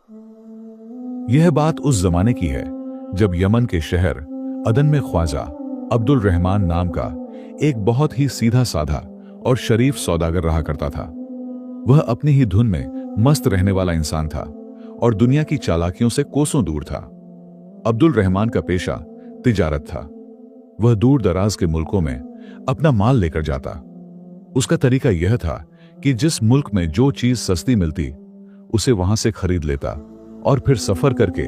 यह बात उस जमाने की है जब यमन के शहर अदन में ख्वाजा अब्दुल रहमान नाम का एक बहुत ही सीधा साधा और शरीफ सौदागर रहा करता था। वह अपनी ही धुन में मस्त रहने वाला इंसान था और दुनिया की चालाकियों से कोसों दूर था। अब्दुल रहमान का पेशा तिजारत था। वह दूर दराज के मुल्कों में अपना माल लेकर जाता। उसका तरीका यह था कि जिस मुल्क में जो चीज सस्ती मिलती उसे वहां से खरीद लेता और फिर सफर करके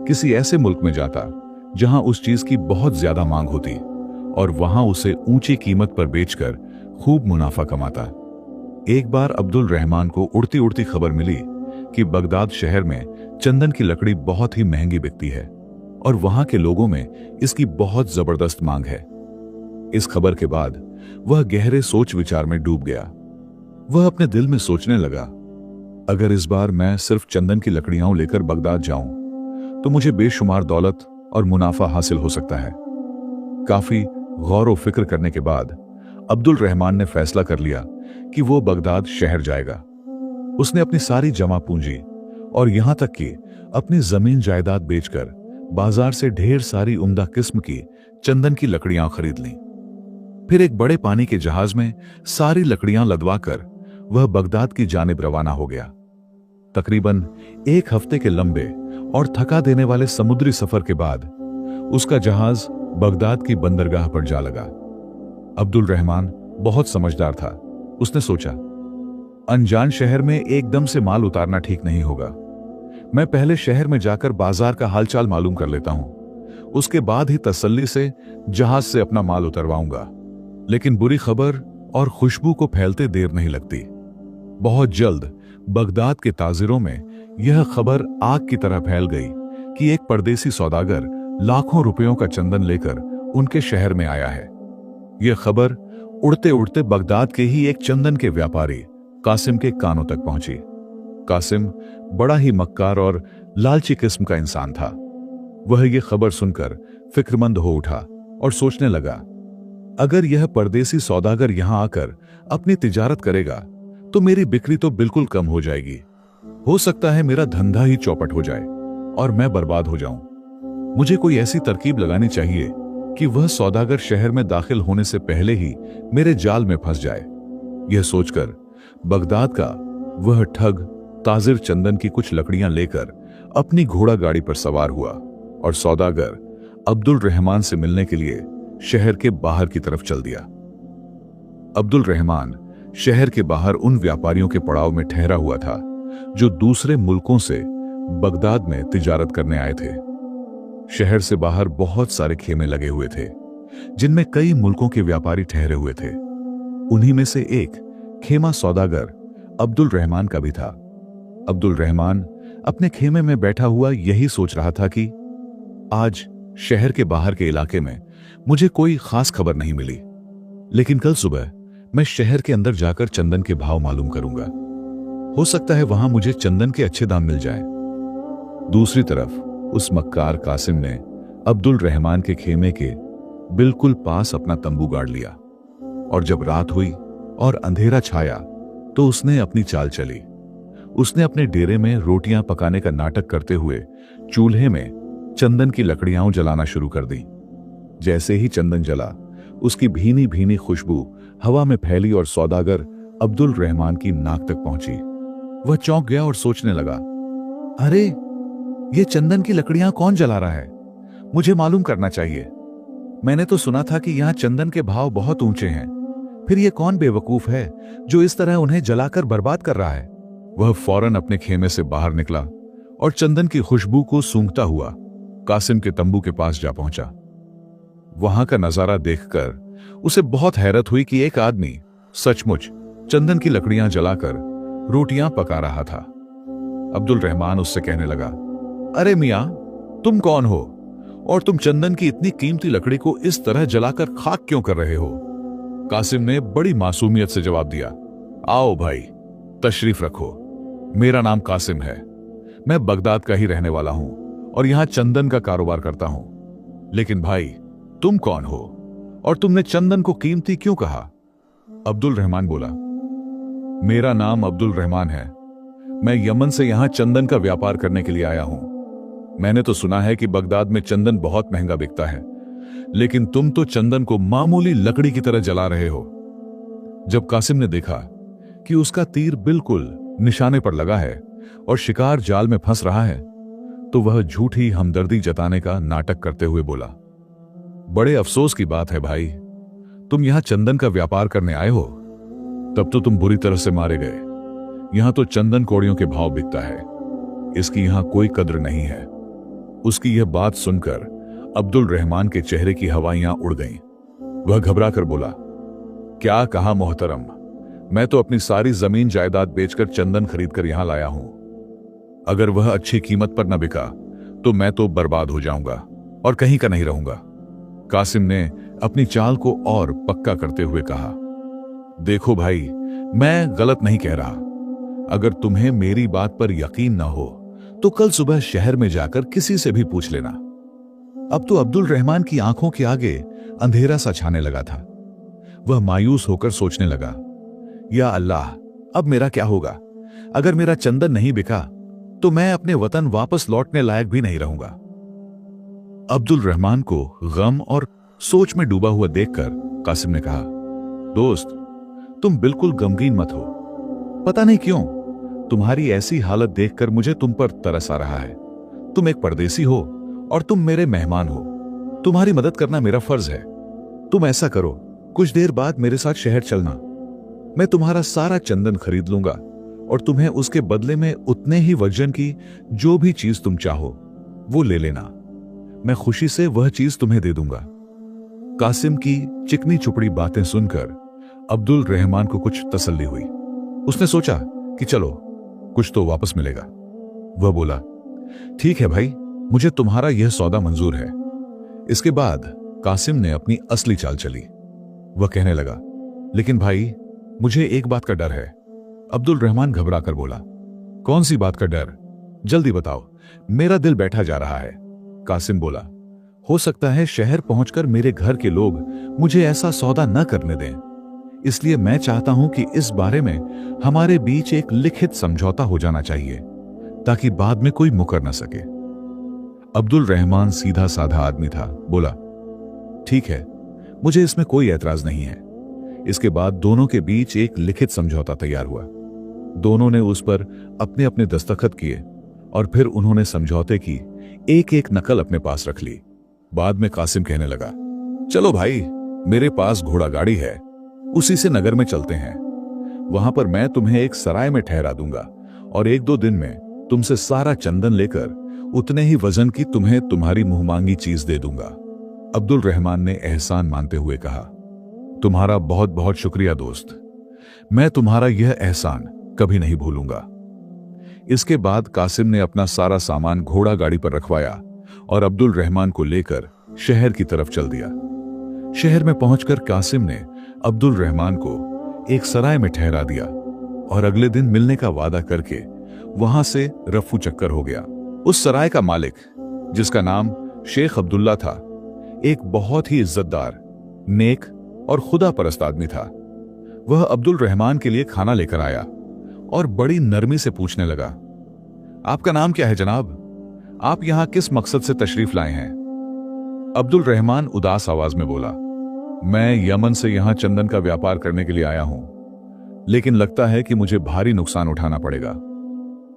किसी ऐसे मुल्क में जाता जहां उस चीज की बहुत ज्यादा मांग होती और वहां उसे ऊंची कीमत पर बेचकर खूब मुनाफा कमाता। एक बार अब्दुल रहमान को उड़ती उड़ती खबर मिली कि बगदाद शहर में चंदन की लकड़ी बहुत ही महंगी बिकती है और वहां के लोगों में इसकी बहुत जबरदस्त मांग है। इस खबर के बाद वह गहरे सोच विचार में डूब गया। वह अपने दिल में सोचने लगा, अगर इस बार मैं सिर्फ चंदन की लकड़ियां लेकर बगदाद जाऊं तो मुझे बेशुमार दौलत और मुनाफा हासिल हो सकता है। काफी गौर व फिक्र करने के बाद अब्दुल रहमान ने फैसला कर लिया कि वो बगदाद शहर जाएगा। उसने अपनी सारी जमा पूंजी और यहां तक कि अपनी जमीन जायदाद बेचकर बाजार से ढेर सारी उम्दा किस्म की चंदन की लकड़ियां खरीद लीं। फिर एक बड़े पानी के जहाज में सारी लकड़ियां लदवाकर वह बगदाद की जानिब रवाना हो गया। तकरीबन एक हफ्ते के लंबे और थका देने वाले समुद्री सफर के बाद उसका जहाज बगदाद की बंदरगाह पर जा लगा। अब्दुल रहमान बहुत समझदार था। उसने सोचा, अनजान शहर में एकदम से माल उतारना ठीक नहीं होगा। मैं पहले शहर में जाकर बाजार का हालचाल मालूम कर लेता हूं, उसके बाद ही तसल्ली से जहाज से अपना माल उतरवाऊंगा। लेकिन बुरी खबर और खुशबू को फैलते देर नहीं लगती। बहुत जल्द बगदाद के ताजिरों में यह खबर आग की तरह फैल गई कि एक परदेसी सौदागर लाखों रुपयों का चंदन लेकर उनके शहर में आया है। यह खबर उड़ते उड़ते बगदाद के ही एक चंदन के व्यापारी कासिम के कानों तक पहुंची। कासिम बड़ा ही मक्कार और लालची किस्म का इंसान था। वह यह खबर सुनकर फिक्रमंद हो उठा और सोचने लगा, अगर यह परदेसी सौदागर यहां आकर अपनी तिजारत करेगा तो मेरी बिक्री तो बिल्कुल कम हो जाएगी। हो सकता है मेरा धंधा ही चौपट हो जाए और मैं बर्बाद हो जाऊं। मुझे कोई ऐसी तरकीब लगानी चाहिए कि वह सौदागर शहर में दाखिल होने से पहले ही मेरे जाल में फंस जाए। यह सोचकर बगदाद का वह ठग ताजिर चंदन की कुछ लकड़ियां लेकर अपनी घोड़ा गाड़ी पर सवार हुआ और सौदागर अब्दुल रहमान से मिलने के लिए शहर के बाहर की तरफ चल दिया। अब्दुल रहमान शहर के बाहर उन व्यापारियों के पड़ाव में ठहरा हुआ था जो दूसरे मुल्कों से बगदाद में तिजारत करने आए थे। शहर से बाहर बहुत सारे खेमे लगे हुए थे जिनमें कई मुल्कों के व्यापारी ठहरे हुए थे। उन्हीं में से एक खेमा सौदागर अब्दुल रहमान का भी था। अब्दुल रहमान अपने खेमे में बैठा हुआ यही सोच रहा था कि आज शहर के बाहर के इलाके में मुझे कोई खास खबर नहीं मिली, लेकिन कल सुबह मैं शहर के अंदर जाकर चंदन के भाव मालूम करूंगा। हो सकता है वहां मुझे चंदन के अच्छे दाम मिल जाए। दूसरी तरफ उस मक्कार कासिम ने अब्दुल रहमान के खेमे के बिल्कुल पास अपना तंबू गाड़ लिया और जब रात हुई और अंधेरा छाया तो उसने अपनी चाल चली। उसने अपने डेरे में रोटियां पकाने का नाटक करते हुए चूल्हे में चंदन की लकड़ियां जलाना शुरू कर दी। जैसे ही चंदन जला, उसकी भीनी भीनी खुशबू हवा में फैली और सौदागर अब्दुल रहमान की नाक तक पहुंची। वह चौंक गया और सोचने लगा, अरे ये चंदन की लकड़ियां कौन जला रहा है? मुझे मालूम करना चाहिए। मैंने तो सुना था कि यहां चंदन के भाव बहुत ऊंचे हैं। फिर ये कौन बेवकूफ है जो इस तरह उन्हें जलाकर बर्बाद कर रहा है? वह फौरन अपने खेमे से बाहर निकला और चंदन की खुशबू को सूंघता हुआ कासिम के तंबू के पास जा पहुंचा। वहां का नजारा देखकर उसे बहुत हैरत हुई कि एक आदमी सचमुच चंदन की लकड़ियां जलाकर रोटियां पका रहा था। अब्दुल रहमान उससे कहने लगा, अरे मियां, तुम कौन हो और तुम चंदन की इतनी कीमती लकड़ी को इस तरह जलाकर खाक क्यों कर रहे हो? कासिम ने बड़ी मासूमियत से जवाब दिया, आओ भाई, तशरीफ रखो। मेरा नाम कासिम है। मैं बगदाद का ही रहने वाला हूं और यहां चंदन का कारोबार करता हूं। लेकिन भाई, तुम कौन हो और तुमने चंदन को कीमती क्यों कहा? अब्दुल रहमान बोला, मेरा नाम अब्दुल रहमान है। मैं यमन से यहां चंदन का व्यापार करने के लिए आया हूं। मैंने तो सुना है कि बगदाद में चंदन बहुत महंगा बिकता है, लेकिन तुम तो चंदन को मामूली लकड़ी की तरह जला रहे हो। जब कासिम ने देखा कि उसका तीर बिल्कुल निशाने पर लगा है और शिकार जाल में फंस रहा है, तो वह झूठी हमदर्दी जताने का नाटक करते हुए बोला, बड़े अफसोस की बात है भाई, तुम यहां चंदन का व्यापार करने आए हो, तब तो तुम बुरी तरह से मारे गए। यहां तो चंदन कौड़ियों के भाव बिकता है, इसकी यहां कोई कद्र नहीं है। उसकी यह बात सुनकर अब्दुल रहमान के चेहरे की हवाइयां उड़ गईं। वह घबरा कर बोला, क्या कहा मोहतरम, मैं तो अपनी सारी जमीन जायदाद बेचकर चंदन खरीद कर यहां लाया हूं। अगर वह अच्छी कीमत पर न बिका तो मैं तो बर्बाद हो जाऊंगा और कहीं का नहीं रहूंगा। कासिम ने अपनी चाल को और पक्का करते हुए कहा, देखो भाई, मैं गलत नहीं कह रहा। अगर तुम्हें मेरी बात पर यकीन ना हो तो कल सुबह शहर में जाकर किसी से भी पूछ लेना। अब तो अब्दुल रहमान की आंखों के आगे अंधेरा सा छाने लगा था। वह मायूस होकर सोचने लगा, या अल्लाह, अब मेरा क्या होगा? अगर मेरा चंदन नहीं बिका तो मैं अपने वतन वापस लौटने लायक भी नहीं रहूंगा। अब्दुल रहमान को गम और सोच में डूबा हुआ देखकर कासिम ने कहा, दोस्त, तुम बिल्कुल गमगीन मत हो। पता नहीं क्यों तुम्हारी ऐसी हालत देखकर मुझे तुम पर तरस आ रहा है। तुम एक परदेसी हो और तुम मेरे मेहमान हो। तुम्हारी मदद करना मेरा फर्ज है। तुम ऐसा करो, कुछ देर बाद मेरे साथ शहर चलना। मैं तुम्हारा सारा चंदन खरीद लूंगा और तुम्हें उसके बदले में उतने ही वजन की जो भी चीज तुम चाहो वो ले लेना। मैं खुशी से वह चीज तुम्हें दे दूंगा। कासिम की चिकनी चुपड़ी बातें सुनकर अब्दुल रहमान को कुछ तसल्ली हुई। उसने सोचा कि चलो, कुछ तो वापस मिलेगा। वह बोला, ठीक है भाई, मुझे तुम्हारा यह सौदा मंजूर है। इसके बाद कासिम ने अपनी असली चाल चली। वह कहने लगा, लेकिन भाई, मुझे एक बात का डर है। अब्दुल रहमान घबरा कर बोला, कौन सी बात का डर? जल्दी बताओ, मेरा दिल बैठा जा रहा है। कासिम बोला, हो सकता है शहर पहुंचकर मेरे घर के लोग मुझे ऐसा सौदा न करने दें, इसलिए मैं चाहता हूं कि इस बारे में हमारे बीच एक लिखित समझौता हो जाना चाहिए, ताकि बाद में कोई मुकर न सके। अब्दुल रहमान सीधा साधा आदमी था। बोला, ठीक है, मुझे इसमें कोई ऐतराज नहीं है। इसके बाद दोनों के बीच एक लिखित समझौता तैयार हुआ। दोनों ने उस पर अपने अपने दस्तखत किए और फिर उन्होंने समझौते की एक एक नकल अपने पास रख ली। बाद में कासिम कहने लगा, चलो भाई, मेरे पास घोड़ा गाड़ी है, उसी से नगर में चलते हैं। वहां पर मैं तुम्हें एक सराय में ठहरा दूंगा और 1-2 दिन में तुमसे सारा चंदन लेकर उतने ही वजन की तुम्हें तुम्हारी मुंहमांगी चीज दे दूंगा। अब्दुल रहमान ने एहसान मानते हुए कहा, तुम्हारा बहुत बहुत शुक्रिया दोस्त, मैं तुम्हारा यह एहसान कभी नहीं भूलूंगा। इसके बाद कासिम ने अपना सारा सामान घोड़ा गाड़ी पर रखवाया और अब्दुल रहमान को लेकर शहर की तरफ चल दिया। शहर में पहुंचकर कासिम ने अब्दुल रहमान को एक सराय में ठहरा दिया और अगले दिन मिलने का वादा करके वहां से रफू चक्कर हो गया। उस सराय का मालिक, जिसका नाम शेख अब्दुल्ला था, एक बहुत ही इज्जतदार, नेक और खुदा परस्त आदमी था। वह अब्दुल रहमान के लिए खाना लेकर आया और बड़ी नरमी से पूछने लगा, आपका नाम क्या है जनाब? आप यहां किस मकसद से तशरीफ लाए हैं? अब्दुल रहमान उदास आवाज में बोला, मैं यमन से यहां चंदन का व्यापार करने के लिए आया हूं, लेकिन लगता है कि मुझे भारी नुकसान उठाना पड़ेगा।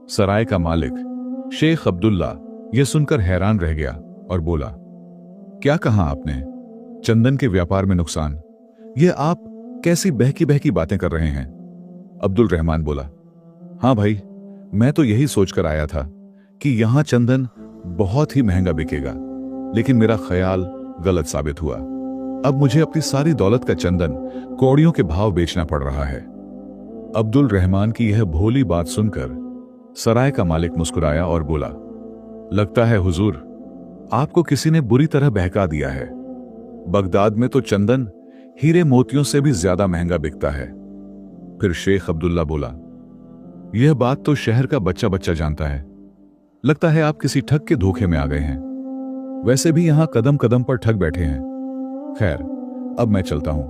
सराय का मालिक शेख अब्दुल्ला यह सुनकर हैरान रह गया और बोला, क्या कहा आपने? चंदन के व्यापार में नुकसान? यह आप कैसी बहकी बहकी बातें कर रहे हैं? अब्दुल रहमान बोला, हां भाई, मैं तो यही सोचकर आया था कि यहां चंदन बहुत ही महंगा बिकेगा, लेकिन मेरा ख्याल गलत साबित हुआ। अब मुझे अपनी सारी दौलत का चंदन कौड़ियों के भाव बेचना पड़ रहा है। अब्दुल रहमान की यह भोली बात सुनकर सराय का मालिक मुस्कुराया और बोला, लगता है हुजूर, आपको किसी ने बुरी तरह बहका दिया है। बगदाद में तो चंदन हीरे मोतियों से भी ज्यादा महंगा बिकता है। फिर शेख अब्दुल्ला बोला, यह बात तो शहर का बच्चा बच्चा जानता है। लगता है आप किसी ठग के धोखे में आ गए हैं। वैसे भी यहां कदम कदम पर ठग बैठे हैं। खैर, अब मैं चलता हूं।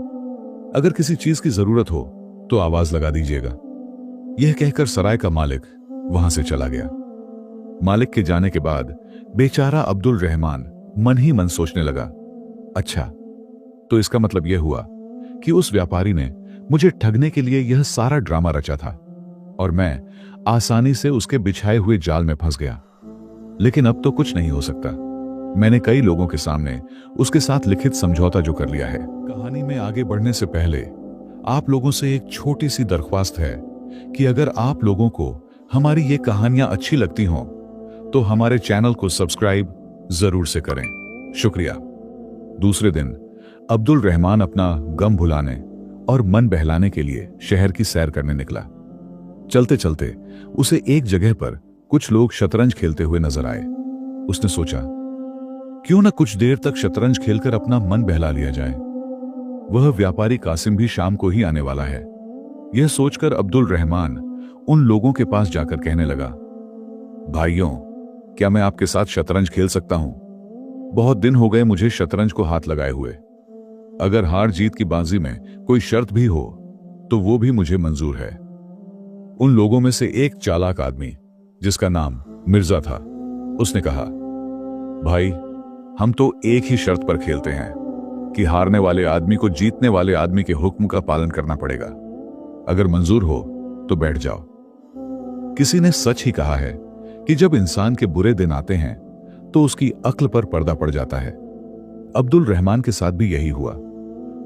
अगर किसी चीज की जरूरत हो तो आवाज लगा दीजिएगा। यह कहकर सराय का मालिक वहां से चला गया। मालिक के जाने के बाद बेचारा अब्दुल रहमान मन ही मन सोचने लगा, अच्छा तो इसका मतलब यह हुआ कि उस व्यापारी ने मुझे ठगने के लिए यह सारा ड्रामा रचा था और मैं आसानी से उसके बिछाए हुए जाल में फंस गया। लेकिन अब तो कुछ नहीं हो सकता। मैंने कई लोगों के सामने उसके साथ लिखित समझौता जो कर लिया है। कहानी में आगे बढ़ने से पहले आप लोगों से एक छोटी सी दरख्वास्त है कि अगर आप लोगों को हमारी ये कहानियां अच्छी लगती हों तो हमारे चैनल को सब्सक्राइब जरूर से करें। शुक्रिया। दूसरे दिन अब्दुल रहमान अपना गम भुलाने और मन बहलाने के लिए शहर की सैर करने निकला। चलते चलते उसे एक जगह पर कुछ लोग शतरंज खेलते हुए नजर आए। उसने सोचा, क्यों न कुछ देर तक शतरंज खेलकर अपना मन बहला लिया जाए। वह व्यापारी कासिम भी शाम को ही आने वाला है। यह सोचकर अब्दुल रहमान उन लोगों के पास जाकर कहने लगा, भाइयों, क्या मैं आपके साथ शतरंज खेल सकता हूं? बहुत दिन हो गए मुझे शतरंज को हाथ लगाए हुए। अगर हार जीत की बाजी में कोई शर्त भी हो तो वो भी मुझे मंजूर है। उन लोगों में से एक चालाक आदमी जिसका नाम मिर्जा था, उसने कहा, भाई, हम तो एक ही शर्त पर खेलते हैं कि हारने वाले आदमी को जीतने वाले आदमी के हुक्म का पालन करना पड़ेगा। अगर मंजूर हो तो बैठ जाओ। किसी ने सच ही कहा है कि जब इंसान के बुरे दिन आते हैं तो उसकी अक्ल पर पर्दा पड़ जाता है। अब्दुल रहमान के साथ भी यही हुआ।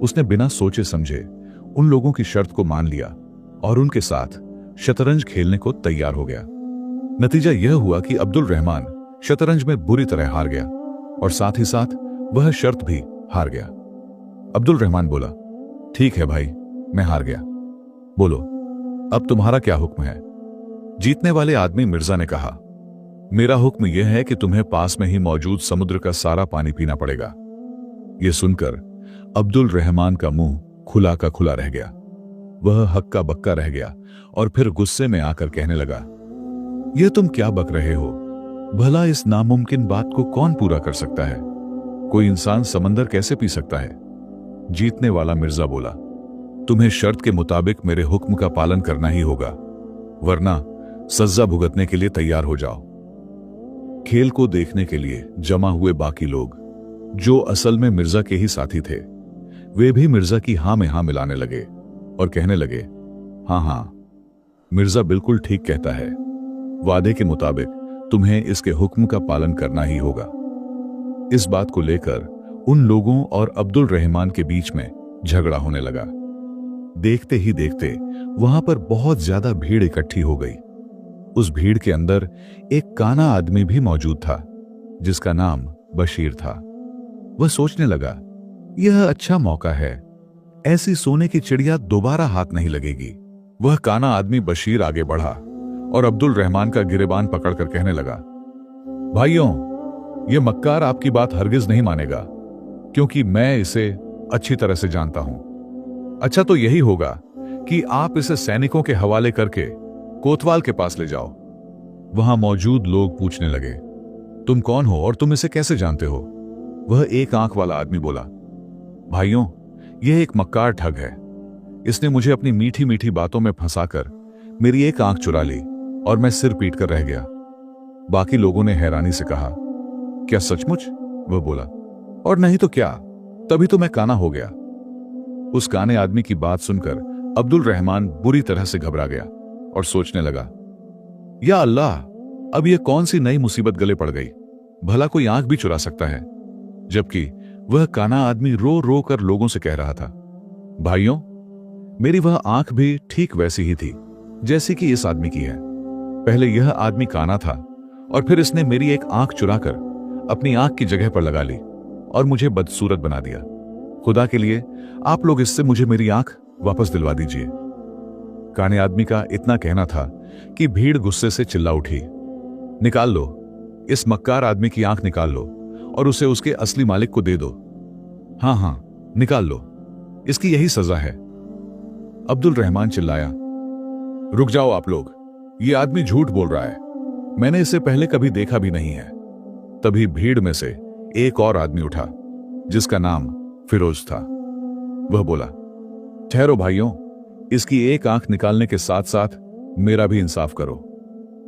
उसने बिना सोचे समझे उन लोगों की शर्त को मान लिया और उनके साथ शतरंज खेलने को तैयार हो गया। नतीजा यह हुआ कि अब्दुल रहमान शतरंज में बुरी तरह हार गया और साथ ही साथ वह शर्त भी हार गया। अब्दुल रहमान बोला, ठीक है भाई, मैं हार गया। बोलो, अब तुम्हारा क्या हुक्म है? जीतने वाले आदमी मिर्जा ने कहा, मेरा हुक्म यह है कि तुम्हें पास में ही मौजूद समुद्र का सारा पानी पीना पड़ेगा। यह सुनकर अब्दुल रहमान का मुंह खुला का खुला रह गया। वह हक्का बक्का रह गया और फिर गुस्से में आकर कहने लगा, यह तुम क्या बक रहे हो? भला इस नामुमकिन बात को कौन पूरा कर सकता है? कोई इंसान समंदर कैसे पी सकता है? जीतने वाला मिर्जा बोला, तुम्हें शर्त के मुताबिक मेरे हुक्म का पालन करना ही होगा, वरना सजा भुगतने के लिए तैयार हो जाओ। खेल को देखने के लिए जमा हुए बाकी लोग, जो असल में मिर्जा के ही साथी थे, वे भी मिर्जा की हां में हां मिलाने लगे और कहने लगे, हां हां, मिर्जा बिल्कुल ठीक कहता है। वादे के मुताबिक तुम्हें इसके हुक्म का पालन करना ही होगा। इस बात को लेकर उन लोगों और अब्दुल रहमान के बीच में झगड़ा होने लगा। देखते ही देखते वहां पर बहुत ज्यादा भीड़ इकट्ठी हो गई। उस भीड़ के अंदर एक काना आदमी भी मौजूद था जिसका नाम बशीर था। वह सोचने लगा, यह अच्छा मौका है, ऐसी सोने की चिड़िया दोबारा हाथ नहीं लगेगी। वह काना आदमी बशीर आगे बढ़ा और अब्दुल रहमान का गिरेबान पकड़कर कहने लगा, भाइयों, यह मक्कार आपकी बात हरगिज नहीं मानेगा, क्योंकि मैं इसे अच्छी तरह से जानता हूं। अच्छा तो यही होगा कि आप इसे सैनिकों के हवाले करके कोतवाल के पास ले जाओ। वहां मौजूद लोग पूछने लगे, तुम कौन हो और तुम इसे कैसे जानते हो? वह एक आंख वाला आदमी बोला, भाइयों, यह एक मक्कार ठग है। इसने मुझे अपनी मीठी मीठी बातों में फंसाकर मेरी एक आंख चुरा ली और मैं सिर पीट कर रह गया। बाकी लोगों ने हैरानी से कहा, क्या सचमुच? वह बोला, और नहीं तो क्या, तभी तो मैं काना हो गया। उस काने आदमी की बात सुनकर अब्दुल रहमान बुरी तरह से घबरा गया और सोचने लगा, या अल्लाह, अब यह कौन सी नई मुसीबत गले पड़ गई? भला कोई आंख भी चुरा सकता है? जबकि वह काना आदमी रो रो कर लोगों से कह रहा था, भाइयों, मेरी वह आंख भी ठीक वैसी ही थी जैसी कि इस आदमी की है। पहले यह आदमी काना था और फिर इसने मेरी एक आंख चुराकर अपनी आंख की जगह पर लगा ली और मुझे बदसूरत बना दिया। खुदा के लिए आप लोग इससे मुझे मेरी आंख वापस दिलवा दीजिए। काने आदमी का इतना कहना था कि भीड़ गुस्से से चिल्ला उठी, निकाल लो, इस मक्कार आदमी की आंख निकाल लो और उसे उसके असली मालिक को दे दो। हां हां, निकाल लो, इसकी यही सजा है। अब्दुल रहमान चिल्लाया, रुक जाओ आप लोग, ये आदमी झूठ बोल रहा है, मैंने इसे पहले कभी देखा भी नहीं है। तभी भीड़ में से एक और आदमी उठा जिसका नाम फिरोज था। वह बोला, ठहरो भाइयों, इसकी एक आंख निकालने के साथ साथ मेरा भी इंसाफ करो।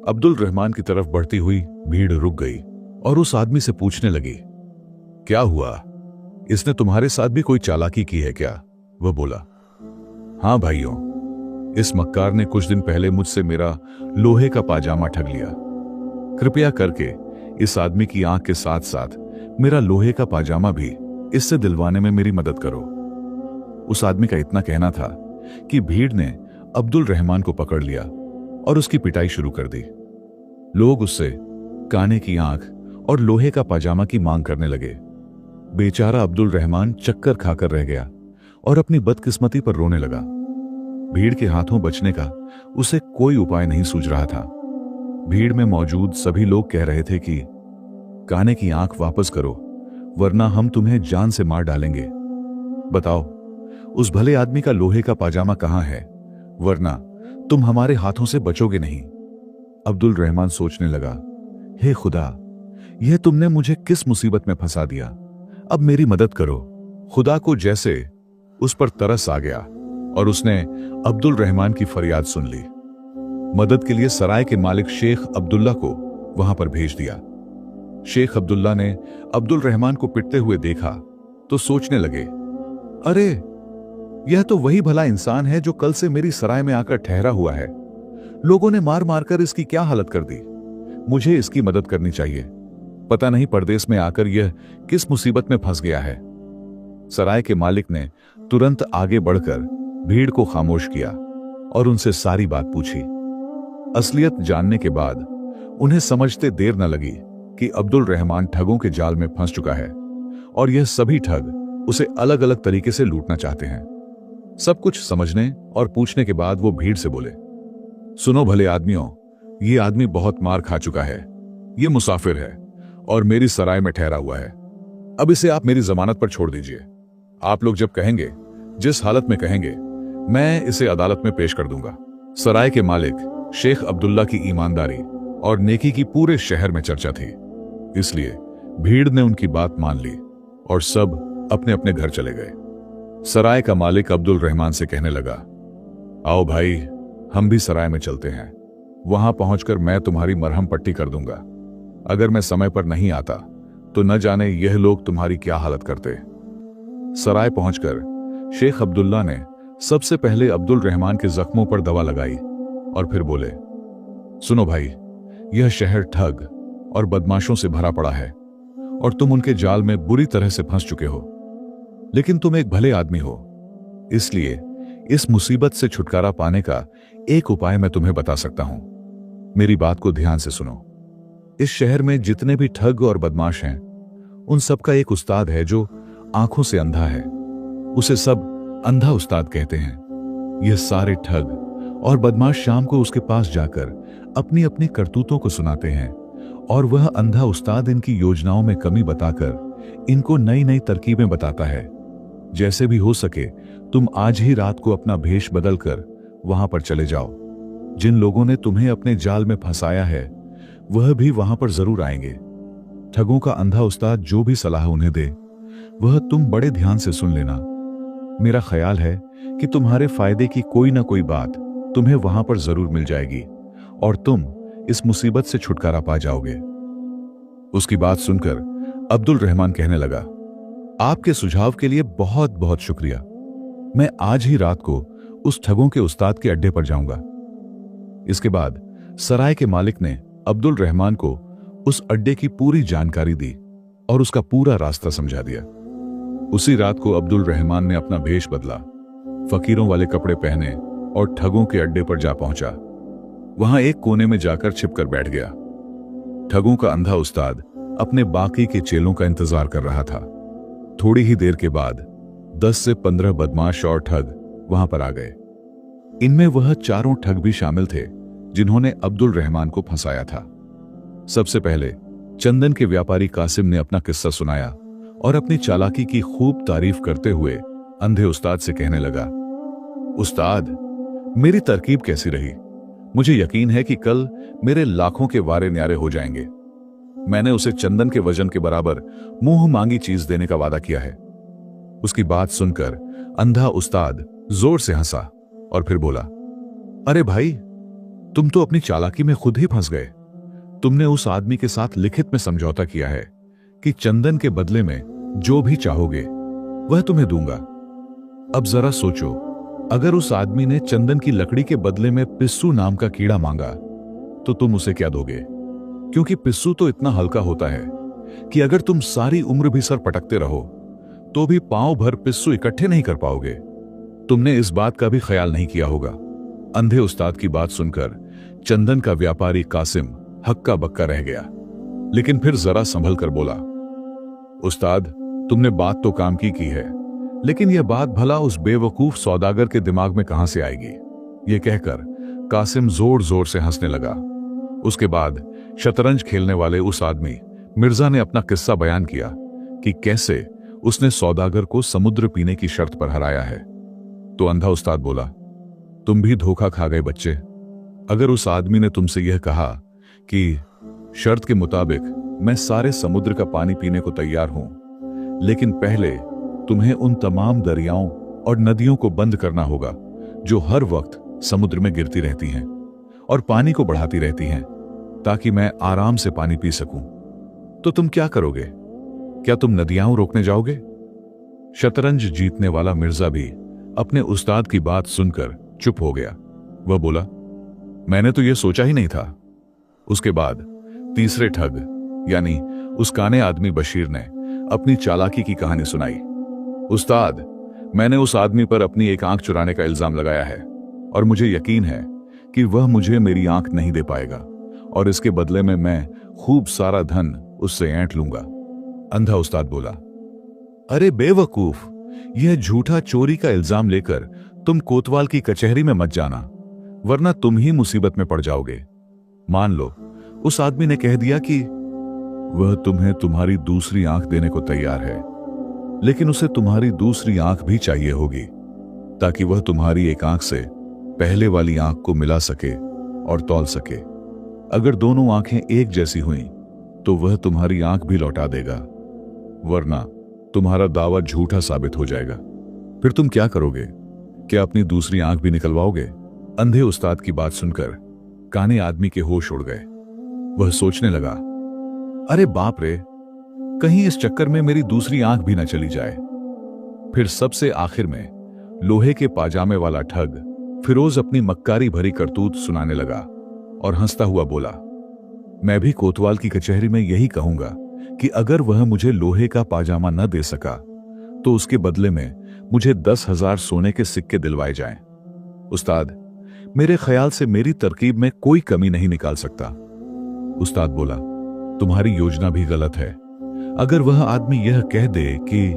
अब्दुल रहमान की तरफ बढ़ती हुई भीड़ रुक गई और उस आदमी से पूछने लगी, क्या हुआ? इसने तुम्हारे साथ भी कोई चालाकी की है क्या? वह बोला, हां भाइयों, इस मक्कार ने कुछ दिन पहले मुझसे मेरा लोहे का पाजामा ठग लिया। कृपया करके इस आदमी की आंख के साथ साथ मेरा लोहे का पाजामा भी इससे दिलवाने में मेरी मदद करो। उस आदमी का इतना कहना था कि भीड़ ने अब्दुल रहमान को पकड़ लिया और उसकी पिटाई शुरू कर दी। लोग उससे काने की आंख और लोहे का पाजामा की मांग करने लगे। बेचारा अब्दुल रहमान चक्कर खाकर रह गया और अपनी बदकिस्मती पर रोने लगा। भीड़ के हाथों बचने का उसे कोई उपाय नहीं सूझ रहा था। भीड़ में मौजूद सभी लोग कह रहे थे कि काने की आंख वापस करो, वरना हम तुम्हें जान से मार डालेंगे। बताओ, उस भले आदमी का लोहे का पाजामा कहां है, वरना तुम हमारे हाथों से बचोगे नहीं। अब्दुल रहमान सोचने लगा, हे खुदा, यह तुमने मुझे किस मुसीबत में फंसा दिया। अब मेरी मदद करो। खुदा को जैसे उस पर तरस आ गया और उसने अब्दुल रहमान की फरियाद सुन ली। मदद के लिए सराय के मालिक शेख अब्दुल्ला को वहां पर भेज दिया। शेख अब्दुल्ला ने अब्दुल रहमान को पिटते हुए देखा तो सोचने लगे, अरे यह तो वही भला इंसान है जो कल से मेरी सराय में आकर ठहरा हुआ है। लोगों ने मार मारकर इसकी क्या हालत कर दी। मुझे इसकी मदद करनी चाहिए। पता नहीं परदेश में आकर यह किस मुसीबत में फंस गया है। सराय के मालिक ने तुरंत आगे बढ़कर भीड़ को खामोश किया और उनसे सारी बात पूछी। असलियत जानने के बाद उन्हें समझते देर न लगी कि अब्दुल रहमान ठगों के जाल में फंस चुका है और यह सभी ठग उसे अलग अलग तरीके से लूटना चाहते हैं। सब कुछ समझने और पूछने के बाद वो भीड़ से बोले, सुनो भले आदमियों, ये आदमी बहुत मार खा चुका है। ये मुसाफिर है और मेरी सराय में ठहरा हुआ है। अब इसे आप मेरी जमानत पर छोड़ दीजिए। आप लोग जब कहेंगे, जिस हालत में कहेंगे, मैं इसे अदालत में पेश कर दूंगा। सराय के मालिक शेख अब्दुल्ला की ईमानदारी और नेकी की पूरे शहर में चर्चा थी, इसलिए भीड़ ने उनकी बात मान ली और सब अपने अपने घर चले गए। सराय का मालिक अब्दुल रहमान से कहने लगा, आओ भाई, हम भी सराय में चलते हैं। वहां पहुंचकर मैं तुम्हारी मरहम पट्टी कर दूंगा। अगर मैं समय पर नहीं आता तो न जाने यह लोग तुम्हारी क्या हालत करते। सराय पहुंचकर शेख अब्दुल्ला ने सबसे पहले अब्दुल रहमान के जख्मों पर दवा लगाई और फिर बोले, सुनो भाई, यह शहर ठग और बदमाशों से भरा पड़ा है और तुम उनके जाल में बुरी तरह से फंस चुके हो। लेकिन तुम एक भले आदमी हो, इसलिए इस मुसीबत से छुटकारा पाने का एक उपाय मैं तुम्हें बता सकता हूं। मेरी बात को ध्यान से सुनो। इस शहर में जितने भी ठग और बदमाश हैं, उन सब का एक उस्ताद है जो आंखों से अंधा है। उसे सब अंधा उस्ताद कहते हैं। यह सारे ठग और बदमाश शाम को उसके पास जाकर अपनी अपनी करतूतों को सुनाते हैं और वह अंधा उस्ताद इनकी योजनाओं में कमी बताकर इनको नई नई तरकीबें बताता है। जैसे भी हो सके तुम आज ही रात को अपना भेष बदलकर वहां पर चले जाओ। जिन लोगों ने तुम्हें अपने जाल में फंसाया है वह भी वहां पर जरूर आएंगे। ठगों का अंधा उस्ताद जो भी सलाह उन्हें दे वह तुम बड़े ध्यान से सुन लेना। मेरा ख्याल है कि तुम्हारे फायदे की कोई ना कोई बात तुम्हें वहां पर जरूर मिल जाएगी और तुम इस मुसीबत से छुटकारा पा जाओगे। उसकी बात सुनकर अब्दुल रहमान कहने लगा, आपके सुझाव के लिए बहुत बहुत शुक्रिया। मैं आज ही रात को उस ठगों के उस्ताद के अड्डे पर जाऊंगा। इसके बाद सराय के मालिक ने अब्दुल रहमान को उस अड्डे की पूरी जानकारी दी और उसका पूरा रास्ता समझा दिया। उसी रात को अब्दुल रहमान ने अपना भेष बदला, फकीरों वाले कपड़े पहने और ठगों के अड्डे पर जा पहुंचा। वहां एक कोने में जाकर छिपकर बैठ गया। ठगों का अंधा उस्ताद अपने बाकी के चेलों का इंतजार कर रहा था। थोड़ी ही देर के बाद 10 से 15 बदमाश और ठग वहां पर आ गए। इनमें वह चारों ठग भी शामिल थे जिन्होंने अब्दुल रहमान को फंसाया था। सबसे पहले चंदन के व्यापारी कासिम ने अपना किस्सा सुनाया और अपनी चालाकी की खूब तारीफ करते हुए अंधे उस्ताद से कहने लगा, उस्ताद, मेरी तरकीब कैसी रही? मुझे यकीन है कि कल मेरे लाखों के वारे न्यारे हो जाएंगे। मैंने उसे चंदन के वजन के बराबर मुंह मांगी चीज देने का वादा किया है। उसकी बात सुनकर अंधा उस्ताद जोर से हंसा और फिर बोला, अरे भाई, तुम तो अपनी चालाकी में खुद ही फंस गए। तुमने उस आदमी के साथ लिखित में समझौता किया है कि चंदन के बदले में जो भी चाहोगे वह तुम्हें दूंगा। अब जरा सोचो, अगर उस आदमी ने चंदन की लकड़ी के बदले में पिस्सू नाम का कीड़ा मांगा तो तुम उसे क्या दोगे? क्योंकि पिस्सू तो इतना हल्का होता है कि अगर तुम सारी उम्र भी सर पटकते रहो तो भी पांव भर पिस्सू इकट्ठे नहीं कर पाओगे। तुमने इस बात का भी ख्याल नहीं किया होगा। अंधे उस्ताद की बात सुनकर चंदन का व्यापारी कासिम हक्का बक्का रह गया, लेकिन फिर जरा संभल कर बोला, उस्ताद, तुमने बात तो काम की है, लेकिन यह बात भला उस बेवकूफ सौदागर के दिमाग में कहां से आएगी? यह कहकर कासिम जोर जोर से हंसने लगा। उसके बाद शतरंज खेलने वाले उस आदमी मिर्जा ने अपना किस्सा बयान किया कि कैसे उसने सौदागर को समुद्र पीने की शर्त पर हराया है। तो अंधा उस्ताद बोला, तुम भी धोखा खा गए बच्चे। अगर उस आदमी ने तुमसे यह कहा कि शर्त के मुताबिक मैं सारे समुद्र का पानी पीने को तैयार हूं, लेकिन पहले तुम्हें उन तमाम दरियाओं और नदियों को बंद करना होगा जो हर वक्त समुद्र में गिरती रहती हैं और पानी को बढ़ाती रहती हैं, ताकि मैं आराम से पानी पी सकूं, तो तुम क्या करोगे? क्या तुम नदियां रोकने जाओगे? शतरंज जीतने वाला मिर्जा भी अपने उस्ताद की बात सुनकर चुप हो गया। वह बोला, मैंने तो यह सोचा ही नहीं था। उसके बाद तीसरे ठग यानी उस काने आदमी बशीर ने अपनी चालाकी की कहानी सुनाई। उस्ताद, मैंने उस आदमी पर अपनी एक आंख चुराने का इल्जाम लगाया है और मुझे यकीन है कि वह मुझे मेरी आंख नहीं दे पाएगा और इसके बदले में मैं खूब सारा धन उससे ऐंठ लूंगा। अंधा उस्ताद बोला, अरे बेवकूफ, यह झूठा चोरी का इल्जाम लेकर तुम कोतवाल की कचहरी में मत जाना, वरना तुम ही मुसीबत में पड़ जाओगे। मान लो उस आदमी ने कह दिया कि वह तुम्हें तुम्हारी दूसरी आंख देने को तैयार है, लेकिन उसे तुम्हारी दूसरी आंख भी चाहिए होगी ताकि वह तुम्हारी एक आंख से पहले वाली आंख को मिला सके और तौल सके। अगर दोनों आंखें एक जैसी हुई तो वह तुम्हारी आंख भी लौटा देगा, वरना तुम्हारा दावा झूठा साबित हो जाएगा। फिर तुम क्या करोगे? क्या अपनी दूसरी आंख भी निकलवाओगे? अंधे उस्ताद की बात सुनकर काने आदमी के होश उड़ गए। वह सोचने लगा, अरे बाप रे, कहीं इस चक्कर में मेरी दूसरी आंख भी न चली जाए। फिर सबसे आखिर में लोहे के पाजामे वाला ठग फिरोज अपनी मक्कारी भरी करतूत सुनाने लगा और हंसता हुआ बोला, मैं भी कोतवाल की कचहरी में यही कहूंगा कि अगर वह मुझे लोहे का पाजामा न दे सका तो उसके बदले में मुझे 10,000 सोने के सिक्के दिलवाए जाएं। उस्ताद, मेरे ख्याल से मेरी तरकीब में कोई कमी नहीं निकाल सकता। उस्ताद बोला, तुम्हारी योजना भी गलत है। अगर वह आदमी यह कह दे कि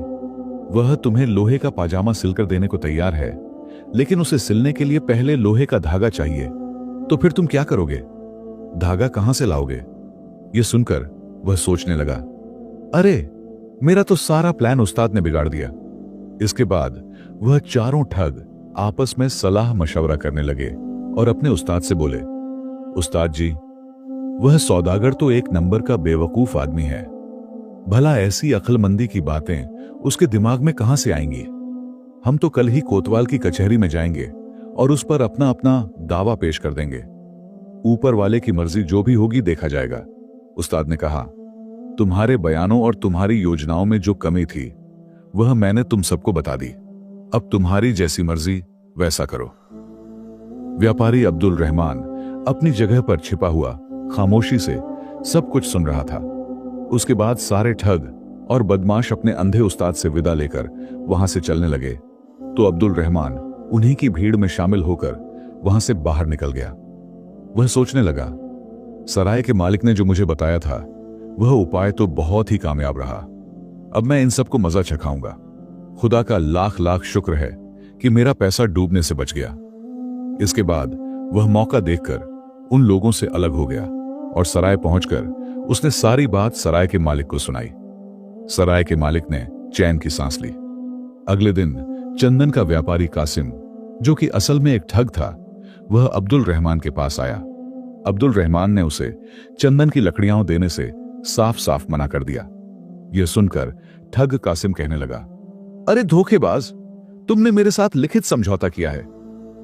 वह तुम्हें लोहे का पाजामा सिलकर देने को तैयार है, लेकिन उसे सिलने के लिए पहले लोहे का धागा चाहिए, तो फिर तुम क्या करोगे? धागा कहां से लाओगे? यह सुनकर वह सोचने लगा, अरे मेरा तो सारा प्लान उस्ताद ने बिगाड़ दिया। इसके बाद वह चारों ठग आपस में सलाह मशवरा करने लगे और अपने उस्ताद से बोले, उस्ताद जी, वह सौदागर तो एक नंबर का बेवकूफ आदमी है। भला ऐसी अक्लमंदी की बातें उसके दिमाग में कहां से आएंगी? हम तो कल ही कोतवाल की कचहरी में जाएंगे और उस पर अपना अपना दावा पेश कर देंगे। ऊपर वाले की मर्जी जो भी होगी देखा जाएगा। उस्ताद ने कहा, तुम्हारे बयानों और तुम्हारी योजनाओं में जो कमी थी वह मैंने तुम सबको बता दी। अब तुम्हारी जैसी मर्जी वैसा करो। व्यापारी अब्दुल रहमान अपनी जगह पर छिपा हुआ खामोशी से सब कुछ सुन रहा था। उसके बाद सारे ठग और बदमाश अपने अंधे उस्ताद से विदा लेकर वहां से चलने लगे तो अब्दुल रहमान उन्हीं की भीड़ में शामिल होकर वहां से बाहर निकल गया। वह सोचने लगा, सराय के मालिक ने जो मुझे बताया था वह उपाय तो बहुत ही कामयाब रहा। अब मैं इन सबको मजा चखाऊंगा। खुदा का लाख लाख शुक्र है कि मेरा पैसा डूबने से बच गया। इसके बाद वह मौका देखकर उन लोगों से अलग हो गया और सराय पहुंचकर उसने सारी बात सराय के मालिक को सुनाई। सराय के मालिक ने चैन की सांस ली। अगले दिन चंदन का व्यापारी कासिम, जो कि असल में एक ठग था, वह अब्दुल रहमान के पास आया। अब्दुल रहमान ने उसे चंदन की लकड़ियां देने से साफ साफ मना कर दिया। यह सुनकर ठग कासिम कहने लगा, अरे धोखेबाज, तुमने मेरे साथ लिखित समझौता किया है।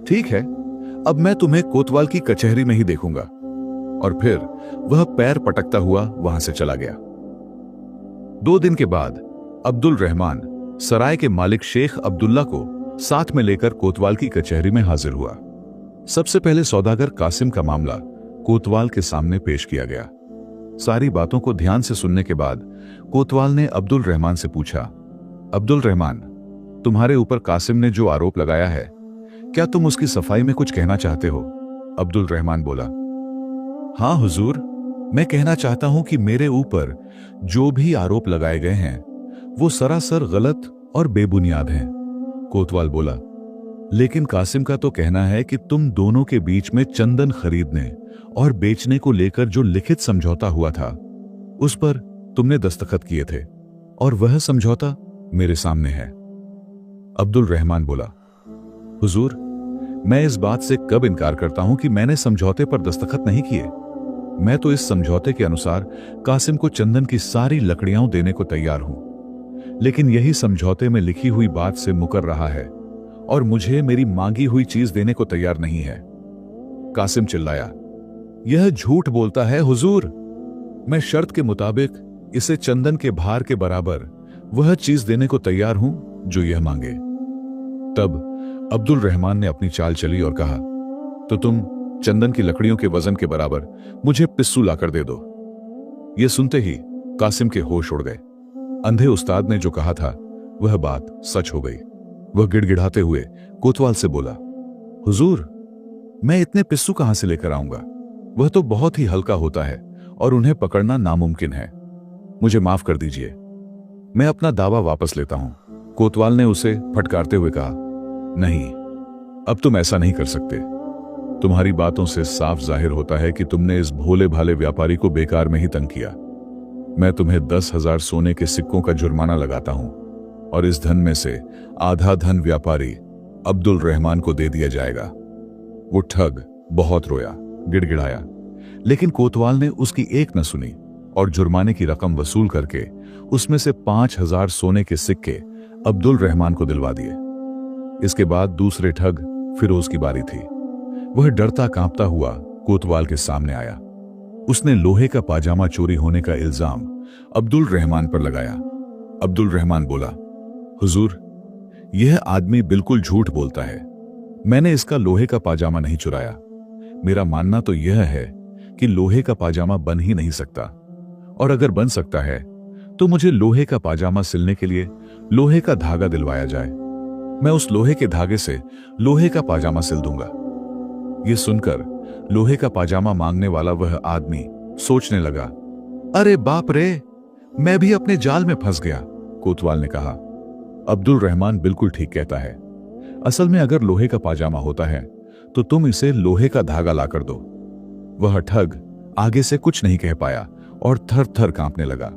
ठीक है, अब मैं तुम्हें कोतवाल की कचहरी में ही देखूंगा। और फिर वह पैर पटकता हुआ वहां से चला गया। 2 दिन के बाद अब्दुल रहमान सराय के मालिक शेख अब्दुल्ला को साथ में लेकर कोतवाल की कचहरी में हाजिर हुआ। सबसे पहले सौदागर कासिम का मामला कोतवाल के सामने पेश किया गया। सारी बातों को ध्यान से सुनने के बाद कोतवाल ने अब्दुल रहमान से पूछा, अब्दुल रहमान, तुम्हारे ऊपर कासिम ने जो आरोप लगाया है, क्या तुम उसकी सफाई में कुछ कहना चाहते हो? अब्दुल रहमान बोला, हाँ हुजूर, मैं कहना चाहता हूं कि मेरे ऊपर जो भी आरोप लगाए गए हैं वो सरासर गलत और बेबुनियाद हैं। कोतवाल बोला, लेकिन कासिम का तो कहना है कि तुम दोनों के बीच में चंदन खरीदने और बेचने को लेकर जो लिखित समझौता हुआ था उस पर तुमने दस्तखत किए थे और वह समझौता मेरे सामने है। अब्दुल रहमान बोला, हुजूर, मैं इस बात से कब इनकार करता हूं कि मैंने समझौते पर दस्तखत नहीं किए। मैं तो इस समझौते के अनुसार कासिम को चंदन की सारी लकड़ियां देने को तैयार हूं, लेकिन यही समझौते में लिखी हुई बात से मुकर रहा है और मुझे मेरी मांगी हुई चीज देने को तैयार नहीं है। कासिम चिल्लाया, यह झूठ बोलता है हुजूर, मैं शर्त के मुताबिक इसे चंदन के भार के बराबर वह चीज देने को तैयार हूं जो यह मांगे। तब अब्दुल रहमान ने अपनी चाल चली और कहा, तो तुम चंदन की लकड़ियों के वजन के बराबर मुझे पिस्सू लाकर दे दो। यह सुनते ही कासिम के होश उड़ गए। अंधे उस्ताद ने जो कहा था वह बात सच हो गई। वह गिड़गिड़ाते हुए कोतवाल से बोला, हुजूर, मैं इतने पिस्सू कहां से लेकर आऊंगा? वह तो बहुत ही हल्का होता है और उन्हें पकड़ना नामुमकिन है। मुझे माफ कर दीजिए, मैं अपना दावा वापस लेता हूं। कोतवाल ने उसे फटकारते हुए कहा, नहीं, अब तुम ऐसा नहीं कर सकते। तुम्हारी बातों से साफ जाहिर होता है कि तुमने इस भोले भाले व्यापारी को बेकार में ही तंग किया। मैं तुम्हें 10,000 सोने के सिक्कों का जुर्माना लगाता हूं और इस धन में से आधा धन व्यापारी अब्दुल रहमान को दे दिया जाएगा। वो ठग बहुत रोया, गिड़गिड़ाया, लेकिन कोतवाल ने उसकी एक न सुनी और जुर्माने की रकम वसूल करके उसमें से 5,000 सोने के सिक्के अब्दुल रहमान को दिलवा दिए। इसके बाद दूसरे ठग फिरोज की बारी थी। वह डरता कांपता हुआ कोतवाल के सामने आया। उसने लोहे का पाजामा चोरी होने का इल्जाम अब्दुल रहमान पर लगाया। अब्दुल रहमान बोला, हुजूर, यह आदमी बिल्कुल झूठ बोलता है। मैंने इसका लोहे का पाजामा नहीं चुराया। मेरा मानना तो यह है कि लोहे का पाजामा बन ही नहीं सकता, और अगर बन सकता है तो मुझे लोहे का पाजामा सिलने के लिए लोहे का धागा दिलवाया जाए। मैं उस लोहे के धागे से लोहे का पाजामा सिल दूंगा। यह सुनकर लोहे का पाजामा मांगने वाला वह आदमी सोचने लगा, अरे बाप रे, मैं भी अपने जाल में फंस गया। कोतवाल ने कहा, अब्दुल रहमान बिल्कुल ठीक कहता है। असल में अगर लोहे का पाजामा होता है तो तुम इसे लोहे का धागा लाकर दो। वह ठग आगे से कुछ नहीं कह पाया और थर थर कांपने लगा।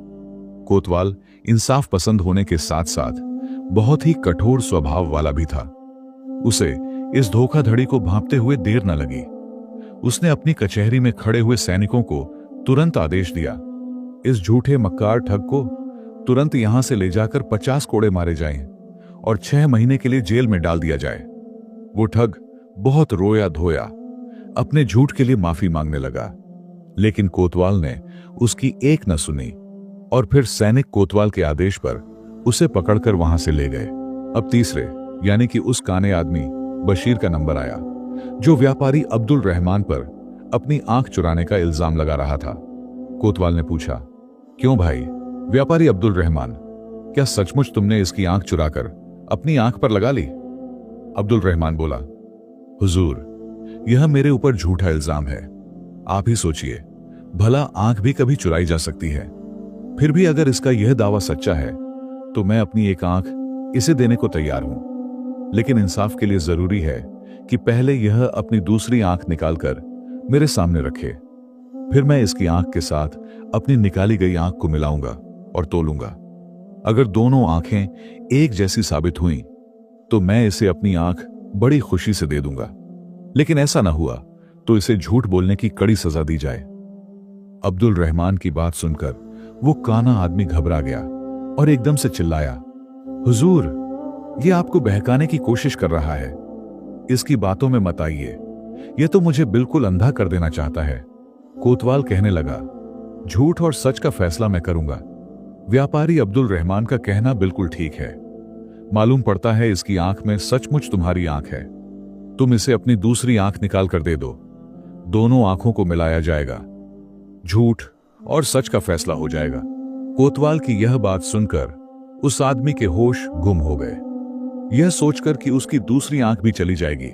कोतवाल इंसाफ पसंद होने के साथ साथ बहुत ही कठोर स्वभाव वाला भी था। उसे इस धोखाधड़ी को भांपते हुए देर न लगी। उसने अपनी कचहरी में खड़े हुए सैनिकों को तुरंत आदेश दिया, इस झूठे मक्कार ठग को तुरंत यहां से ले जाकर 50 कोड़े मारे जाएं और 6 महीने के लिए जेल में डाल दिया जाए। वो ठग बहुत रोया धोया, अपने झूठ के लिए माफी मांगने लगा, लेकिन कोतवाल ने उसकी एक न सुनी और फिर सैनिक कोतवाल के आदेश पर उसे पकड़कर वहां से ले गए। अब तीसरे यानी कि उस काने आदमी बशीर का नंबर आया, जो व्यापारी अब्दुल रहमान पर अपनी आंख चुराने का इल्जाम लगा रहा था। कोतवाल ने पूछा, क्यों भाई व्यापारी अब्दुल रहमान, क्या सचमुच तुमने इसकी आंख चुराकर अपनी आंख पर लगा ली? अब्दुल रहमान बोला, हुजूर, यह मेरे ऊपर झूठा इल्जाम है। आप ही सोचिए, भला आंख भी कभी चुराई जा सकती है। फिर भी अगर इसका यह दावा सच्चा है तो मैं अपनी एक आंख इसे देने को तैयार हूं, लेकिन इंसाफ के लिए जरूरी है कि पहले यह अपनी दूसरी आंख निकालकर मेरे सामने रखे, फिर मैं इसकी आंख के साथ अपनी निकाली गई आंख को मिलाऊंगा और तोलूंगा। अगर दोनों आंखें एक जैसी साबित हुई तो मैं इसे अपनी आंख बड़ी खुशी से दे दूंगा, लेकिन ऐसा ना हुआ तो इसे झूठ बोलने की कड़ी सजा दी जाए। अब्दुल रहमान की बात सुनकर वो काना आदमी घबरा गया और एकदम से चिल्लाया, हुजूर, ये आपको बहकाने की कोशिश कर रहा है। इसकी बातों में मत आइए। यह तो मुझे बिल्कुल अंधा कर देना चाहता है। कोतवाल कहने लगा, झूठ और सच का फैसला मैं करूंगा। व्यापारी अब्दुल रहमान का कहना बिल्कुल ठीक है। मालूम पड़ता है इसकी आंख में सचमुच तुम्हारी आंख है। तुम इसे अपनी दूसरी आंख निकाल कर दे दो, दोनों आंखों को मिलाया जाएगा, झूठ और सच का फैसला हो जाएगा। कोतवाल की यह बात सुनकर उस आदमी के होश गुम हो गए। यह सोचकर कि उसकी दूसरी आंख भी चली जाएगी,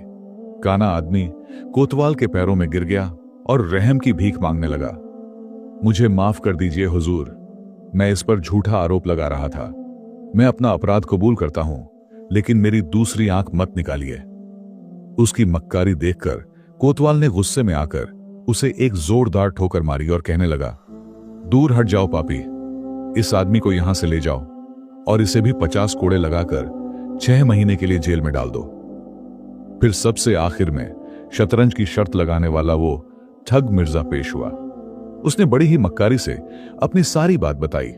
काना आदमी कोतवाल के पैरों में गिर गया और रहम की भीख मांगने लगा। मुझे माफ कर दीजिए हुजूर, मैं इस पर झूठा आरोप लगा रहा था। मैं अपना अपराध कबूल करता हूं, लेकिन मेरी दूसरी आंख मत निकालिए। उसकी मक्कारी देखकर कोतवाल ने गुस्से में आकर उसे एक जोरदार ठोकर मारी और कहने लगा, दूर हट जाओ पापी, इस आदमी को यहां से ले जाओ और इसे भी 50 कोड़े लगाकर 6 महीने के लिए जेल में डाल दो। फिर सबसे आखिर में शतरंज की शर्त लगाने वाला वो ठग मिर्जा पेश हुआ। उसने बड़ी ही मक्कारी से अपनी सारी बात बताई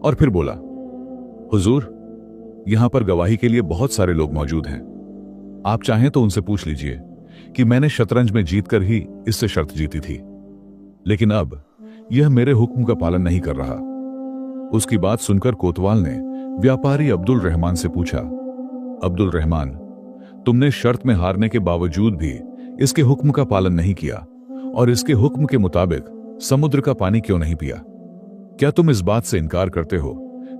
और फिर बोला, हुजूर, यहां पर गवाही के लिए बहुत सारे लोग मौजूद हैं। आप चाहें तो उनसे पूछ लीजिए कि मैंने शतरंज में जीतकर ही इससे शर्त जीती थी, लेकिन अब यह मेरे हुक्म का पालन नहीं कर रहा। उसकी बात सुनकर कोतवाल ने व्यापारी अब्दुल रहमान से पूछा, अब्दुल रहमान, तुमने शर्त में हारने के बावजूद भी इसके हुक्म का पालन नहीं किया और इसके हुक्म के मुताबिक समुद्र का पानी क्यों नहीं पिया? क्या तुम इस बात से इनकार करते हो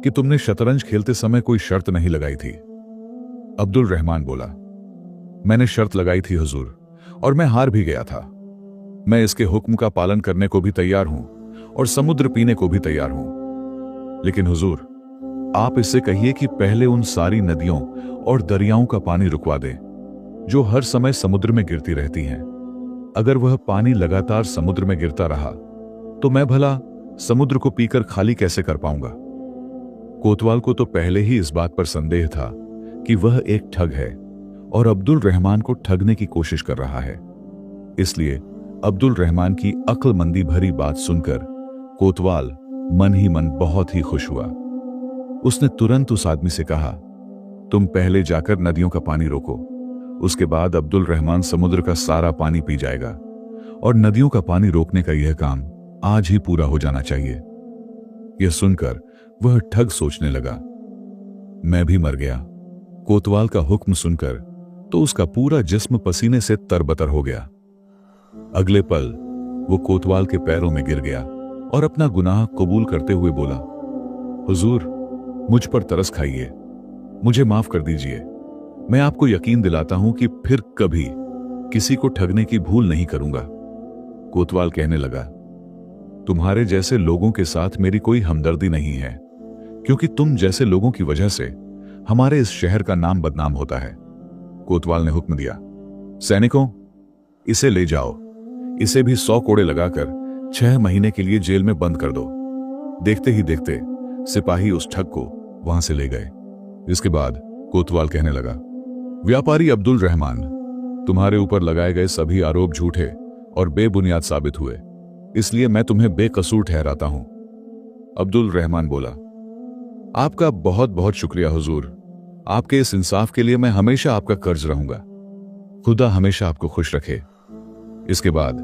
कि तुमने शतरंज खेलते समय कोई शर्त नहीं लगाई थी? अब्दुल रहमान बोला, मैंने शर्त लगाई थी हुजूर, और मैं हार भी गया था। मैं इसके हुक्म का पालन करने को भी तैयार हूं और समुद्र पीने को भी तैयार हूं, लेकिन हुजूर, आप इससे कहिए कि पहले उन सारी नदियों और दरियाओं का पानी रुकवा दे जो हर समय समुद्र में गिरती रहती हैं। अगर वह पानी लगातार समुद्र में गिरता रहा तो मैं भला समुद्र को पीकर खाली कैसे कर पाऊंगा? कोतवाल को तो पहले ही इस बात पर संदेह था कि वह एक ठग है और अब्दुल रहमान को ठगने की कोशिश कर रहा है। इसलिए अब्दुल रहमान की अक्लमंदी भरी बात सुनकर कोतवाल मन ही मन बहुत ही खुश हुआ। उसने तुरंत उस आदमी से कहा, तुम पहले जाकर नदियों का पानी रोको, उसके बाद अब्दुल रहमान समुद्र का सारा पानी पी जाएगा और नदियों का पानी रोकने का यह काम आज ही पूरा हो जाना चाहिए। यह सुनकर वह ठग सोचने लगा, मैं भी मर गया। कोतवाल का हुक्म सुनकर तो उसका पूरा जिस्म पसीने से तरबतर हो गया। अगले पल वो कोतवाल के पैरों में गिर गया और अपना गुनाह कबूल करते हुए बोला, हुजूर, मुझ पर तरस खाइए, मुझे माफ कर दीजिए। मैं आपको यकीन दिलाता हूं कि फिर कभी किसी को ठगने की भूल नहीं करूंगा। कोतवाल कहने लगा, तुम्हारे जैसे लोगों के साथ मेरी कोई हमदर्दी नहीं है, क्योंकि तुम जैसे लोगों की वजह से हमारे इस शहर का नाम बदनाम होता है। कोतवाल ने हुक्म दिया, सैनिकों, इसे ले जाओ, इसे भी 100 कोड़े लगाकर 6 महीने के लिए जेल में बंद कर दो। देखते ही देखते सिपाही उस ठग को वहां से ले गए। इसके बाद कोतवाल कहने लगा, व्यापारी अब्दुल रहमान, तुम्हारे ऊपर लगाए गए सभी आरोप झूठे और बेबुनियाद साबित हुए, इसलिए मैं तुम्हें बेकसूर ठहराता हूं। अब्दुल रहमान बोला, आपका बहुत बहुत शुक्रिया हुजूर, आपके इस इंसाफ के लिए मैं हमेशा आपका कर्ज रहूंगा। खुदा हमेशा आपको खुश रखे। इसके बाद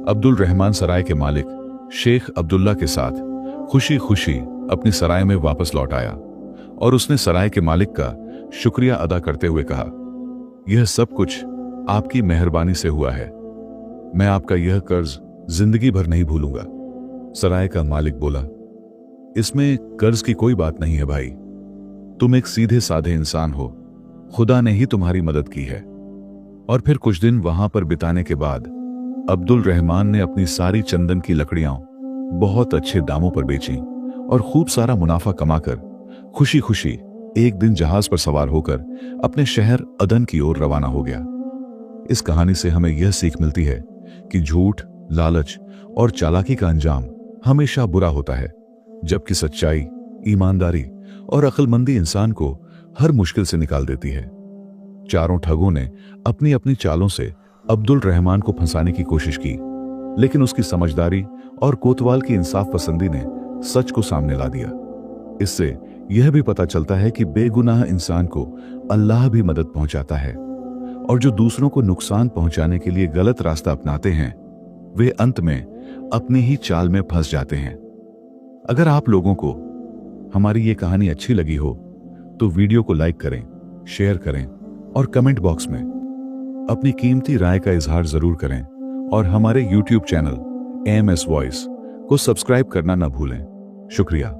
अब्दुल रहमान सराय के मालिक शेख अब्दुल्ला के साथ खुशी खुशी अपनी सराय में वापस लौट आया और उसने सराय के मालिक का शुक्रिया अदा करते हुए कहा, यह सब कुछ आपकी मेहरबानी से हुआ है। मैं आपका यह कर्ज जिंदगी भर नहीं भूलूंगा। सराय का मालिक बोला, इसमें कर्ज की कोई बात नहीं है भाई, तुम एक सीधे साधे इंसान हो, खुदा ने ही तुम्हारी मदद की है। और फिर कुछ दिन वहां पर बिताने के बाद अब्दुल रहमान ने अपनी सारी चंदन की लकड़ियां बहुत अच्छे दामों पर बेची और खूब सारा मुनाफा कमाकर खुशी खुशी एक दिन जहाज पर सवार होकर अपने शहर अदन की ओर रवाना हो गया। इस कहानी से हमें यह सीख मिलती है कि झूठ, लालच और चालाकी का अंजाम हमेशा बुरा होता है, जबकि सच्चाई, ईमानदारी और अक्लमंदी इंसान को हर मुश्किल से निकाल देती है। चारों ठगों ने अपनी अपनी चालों से अब्दुल रहमान को फंसाने की कोशिश की, लेकिन उसकी समझदारी और कोतवाल की इंसाफ पसंदी ने सच को सामने ला दिया। इससे यह भी पता चलता है कि बेगुनाह इंसान को अल्लाह भी मदद पहुंचाता है और जो दूसरों को नुकसान पहुंचाने के लिए गलत रास्ता अपनाते हैं वे अंत में अपनी ही चाल में फंस जाते हैं। अगर आप लोगों को हमारी ये कहानी अच्छी लगी हो तो वीडियो को लाइक करें, शेयर करें और कमेंट बॉक्स में अपनी कीमती राय का इजहार जरूर करें और हमारे YouTube चैनल AMS वॉइस को सब्सक्राइब करना न भूलें। शुक्रिया।